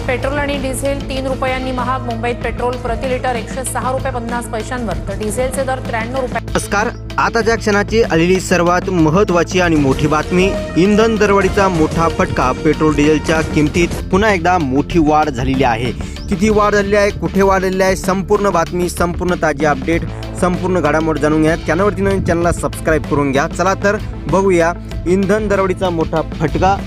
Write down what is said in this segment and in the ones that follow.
Petrol आणि diesel 3 रुपयांनी महाग. मुंबईत पेट्रोल प्रति लिटर 106 रुपये 50 पैशांवर तर डिझेलचे दर 93 रुपये. नमस्कार. आताच्या क्षणाची आलेली सर्वात महत्त्वाची आणि मोठी बातमी. इंधन दरवाढीचा मोठा फटका. पेट्रोल डिझेलच्या किमतीत पुन्हा एकदा मोठी वाढ झालेली आहे. किती वाढ झालेली आहे, कुठे वाढ झालेली आहे, संपूर्ण बातमी, संपूर्ण ताजी अपडेट, संपूर्ण घडामोड जाणून घ्या. चॅनलवरती नवीन चॅनलला सबस्क्राईब करून घ्या. चला तर बघूया इंधन दरवाढीचा मोठा फटका.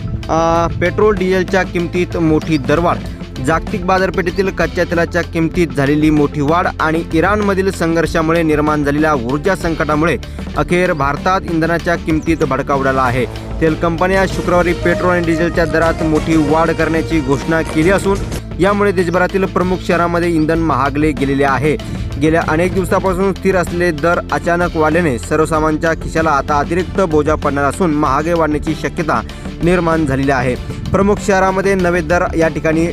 पेट्रोल डिझेलच्या किमतीत मोठी दरवाढ. जागतिक बाजारपेठेतील कच्च्या तेलाच्या किमतीत झालेली मोठी वाढ आणि इराणमधील संघर्षामुळे निर्माण झालेल्या ऊर्जा संकटामुळे अखेर भारतात इंधनाच्या किमतीत भडका उडाला आहे. तेल कंपन्या शुक्रवारी पेट्रोल आणि डिझेलच्या दरात मोठी वाढ करण्याची घोषणा केली असून यामुळे देशभरातील प्रमुख शहरांमध्ये इंधन महागले गेलेले आहे. गेल्या अनेक दिवसापासून स्थिर असलेले दर अचानक वाढल्याने सर्वसामान्यांच्या खिशाला आता अतिरिक्त बोजा पडणार असून महागाई वाढण्याची शक्यता निर्माण झालेली आहे. प्रमुख शहरामध्ये नवे दर या ठिकाणी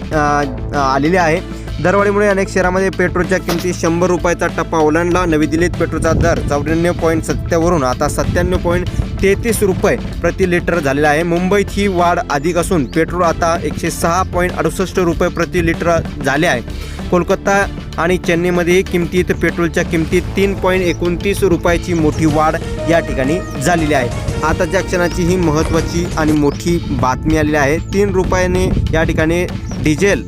आलेले आहे. दरवाढीमुळे अनेक शहरांमध्ये पेट्रोलच्या किमती 100 रुपयाचा टप्पा ओलांडला. नवी दिल्लीत पेट्रोलचा दर 94.70 वरून आता 97.33 रुपये प्रति लिटर झालेला आहे. मुंबईत ही वाढ अधिक असून पेट्रोल आता 106.68 रुपये प्रति लिटर झाले आहे. कोलकाता आणि चेन्नईमध्ये किमतीत पेट्रोलच्या किमतीत 3.29 रुपयाची मोठी वाढ या ठिकाणी झालेली आहे. आताच्या क्षणाची ही महत्त्वाची आणि मोठी बातमी आलेली आहे. 3 रुपयाने या ठिकाणी डिझेल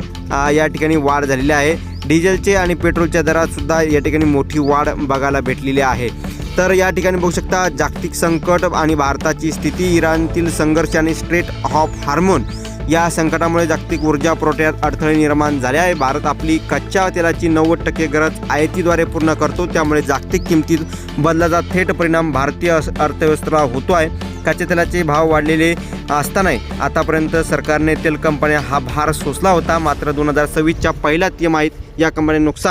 या ठिकाणी वाढ झालेली आहे. डिझेलचे आणि पेट्रोलच्या दरात सुद्धा या ठिकाणी मोठी वाढ बघायला भेटलेली आहे. तर या ठिकाणी बघू शकता जागतिक संकट आणि भारताची स्थिती. इराणतील संघर्ष आणि स्ट्रेट ऑफ हार्मोन या संकटामुळे जागतिक ऊर्जा पुरवठ्यात अडथळे निर्माण झाले आहे. भारत आपली कच्च्या तेलाची 90% गरज आयातीद्वारे पूर्ण करतो. त्यामुळे जागतिक किमतीत बदलाचा थेट परिणाम भारतीय अर्थव्यवस्थेला होतो आहे. कच्च्या तेलाचे भाव वाढलेले असतानाही आतापर्यंत सरकारने तेल कंपन्या हा भार सोसला होता. मात्र 2026च्या पहिल्या तिमाहीत या कंपन्यांनी नुकसान